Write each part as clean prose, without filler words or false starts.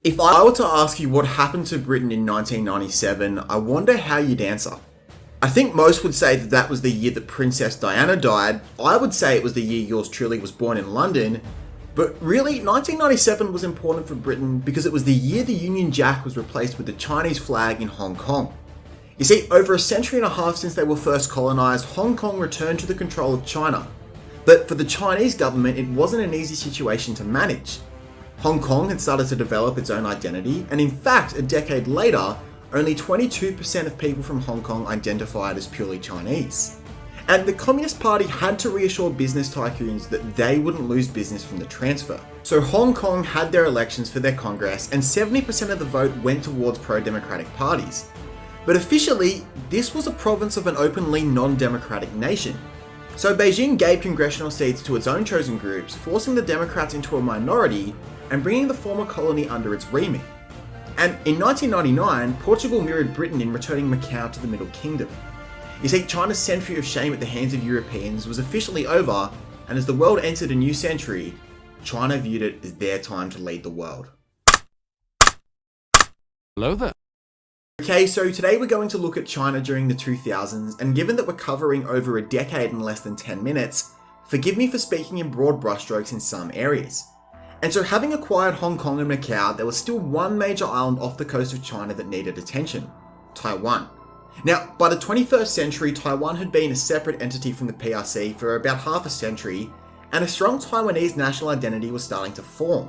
If I were to ask you what happened to Britain in 1997, I wonder how you'd answer. I think most would say that was the year that Princess Diana died. I would say it was the year yours truly was born in London. But really, 1997 was important for Britain because it was the year the Union Jack was replaced with the Chinese flag in Hong Kong. You see, over a century and a half since they were first colonised, Hong Kong returned to the control of China. But for the Chinese government, it wasn't an easy situation to manage. Hong Kong had started to develop its own identity, and in fact, a decade later, only 22% of people from Hong Kong identified as purely Chinese. And the Communist Party had to reassure business tycoons that they wouldn't lose business from the transfer. So Hong Kong had their elections for their Congress, and 70% of the vote went towards pro-democratic parties. But officially, this was a province of an openly non-democratic nation. So Beijing gave congressional seats to its own chosen groups, forcing the Democrats into a minority and bringing the former colony under its remit. And in 1999, Portugal mirrored Britain in returning Macau to the Middle Kingdom. You see, China's century of shame at the hands of Europeans was officially over, and as the world entered a new century, China viewed it as their time to lead the world. Hello there. Okay, so today we're going to look at China during the 2000s, and given that we're covering over a decade in less than 10 minutes, forgive me for speaking in broad brushstrokes in some areas. And so having acquired Hong Kong and Macau, there was still one major island off the coast of China that needed attention: Taiwan. Now, by the 21st century, Taiwan had been a separate entity from the PRC for about half a century, and a strong Taiwanese national identity was starting to form.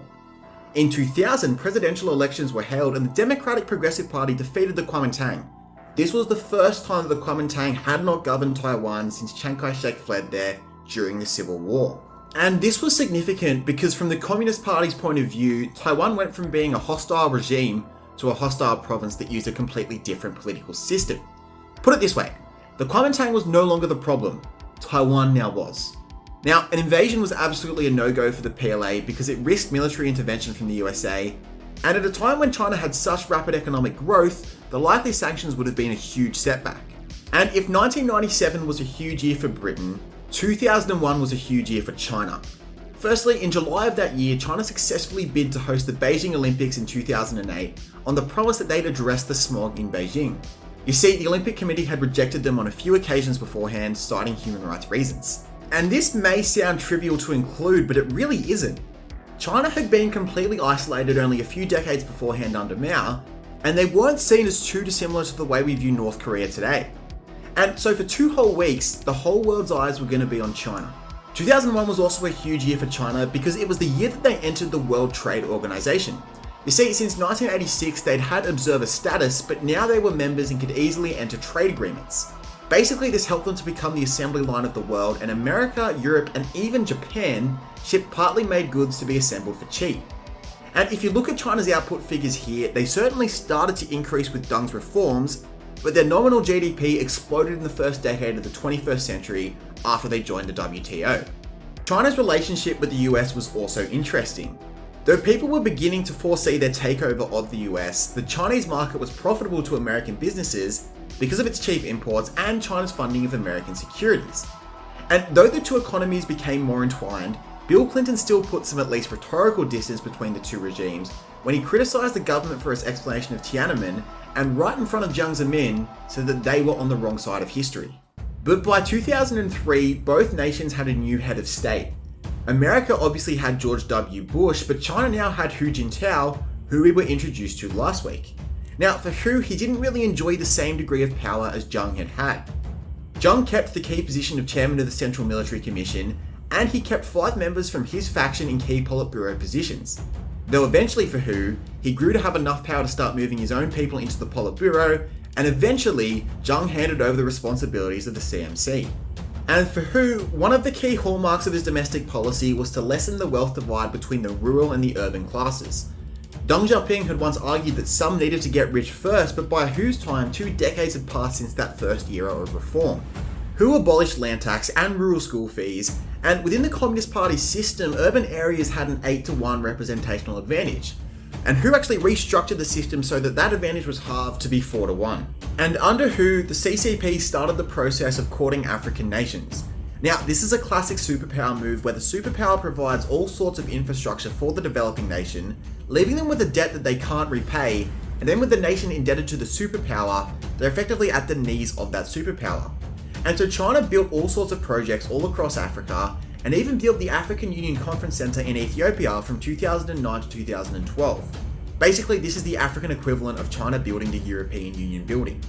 In 2000, presidential elections were held and the Democratic Progressive Party defeated the Kuomintang. This was the first time that the Kuomintang had not governed Taiwan since Chiang Kai-shek fled there during the Civil War. And this was significant because from the Communist Party's point of view, Taiwan went from being a hostile regime to a hostile province that used a completely different political system. Put it this way, the Kuomintang was no longer the problem, Taiwan now was. Now, an invasion was absolutely a no-go for the PLA because it risked military intervention from the USA, and at a time when China had such rapid economic growth, the likely sanctions would have been a huge setback. And if 1997 was a huge year for Britain, 2001 was a huge year for China. Firstly, in July of that year, China successfully bid to host the Beijing Olympics in 2008 on the promise that they'd address the smog in Beijing. You see, the Olympic Committee had rejected them on a few occasions beforehand, citing human rights reasons. And this may sound trivial to include, but it really isn't. China had been completely isolated only a few decades beforehand under Mao, and they weren't seen as too dissimilar to the way we view North Korea today. And so for 2 whole weeks, the whole world's eyes were going to be on China. 2001 was also a huge year for China because it was the year that they entered the World Trade Organization. You see, since 1986, they'd had observer status, but now they were members and could easily enter trade agreements. Basically, this helped them to become the assembly line of the world, and America, Europe, and even Japan shipped partly made goods to be assembled for cheap. And if you look at China's output figures here, they certainly started to increase with Deng's reforms, but their nominal GDP exploded in the first decade of the 21st century after they joined the WTO. China's relationship with the US was also interesting. Though people were beginning to foresee their takeover of the US, the Chinese market was profitable to American businesses because of its cheap imports and China's funding of American securities. And though the two economies became more entwined, Bill Clinton still put some at least rhetorical distance between the two regimes when he criticised the government for its explanation of Tienanmen and right in front of Jiang Zemin said that they were on the wrong side of history. But by 2003, both nations had a new head of state. America obviously had George W. Bush, but China now had Hu Jintao, who we were introduced to last week. Now, for Hu, he didn't really enjoy the same degree of power as Jiang had had. Jiang kept the key position of chairman of the Central Military Commission, and he kept 5 members from his faction in key Politburo positions. Though eventually for Hu, he grew to have enough power to start moving his own people into the Politburo, and eventually, Jiang handed over the responsibilities of the CMC. And for Hu, one of the key hallmarks of his domestic policy was to lessen the wealth divide between the rural and the urban classes. Deng Xiaoping had once argued that some needed to get rich first, but by Hu's time, 2 decades had passed since that first era of reform. Hu abolished land tax and rural school fees, and within the Communist Party's system, urban areas had an 8-to-1 representational advantage. And Hu actually restructured the system so that that advantage was halved to be 4-to-1. And under Hu, the CCP started the process of courting African nations. Now, this is a classic superpower move where the superpower provides all sorts of infrastructure for the developing nation, leaving them with a debt that they can't repay, and then with the nation indebted to the superpower, they're effectively at the knees of that superpower. And so China built all sorts of projects all across Africa, and even built the African Union Conference Center in Ethiopia from 2009 to 2012. Basically, this is the African equivalent of China building the European Union building.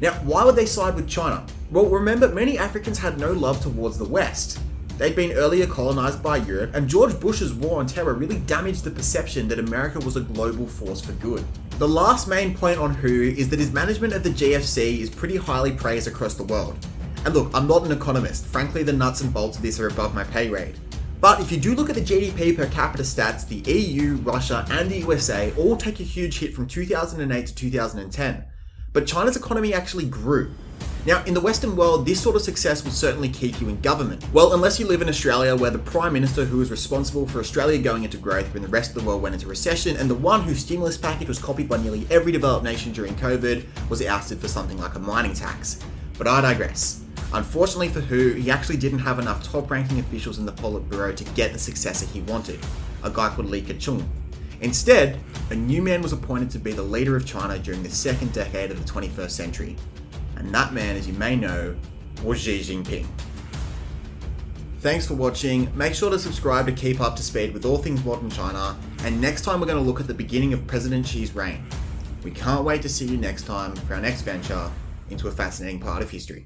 Now, why would they side with China? Well, remember, many Africans had no love towards the West. They'd been earlier colonized by Europe, and George Bush's war on terror really damaged the perception that America was a global force for good. The last main point on Hu is that his management of the GFC is pretty highly praised across the world. And look, I'm not an economist. Frankly, the nuts and bolts of this are above my pay grade. But if you do look at the GDP per capita stats, the EU, Russia, and the USA all take a huge hit from 2008 to 2010. But China's economy actually grew. Now, in the Western world, this sort of success will certainly keep you in government. Well, unless you live in Australia, where the Prime Minister who was responsible for Australia going into growth when the rest of the world went into recession, and the one whose stimulus package was copied by nearly every developed nation during COVID, was ousted for something like a mining tax. But I digress. Unfortunately for Hu, he actually didn't have enough top-ranking officials in the Politburo to get the successor he wanted, a guy called Li Keqiang. Instead, a new man was appointed to be the leader of China during the second decade of the 21st century. And that man, as you may know, was Xi Jinping. Thanks for watching. Make sure to subscribe to keep up to speed with all things modern China, and next time we're going to look at the beginning of President Xi's reign. We can't wait to see you next time for our next venture into a fascinating part of history.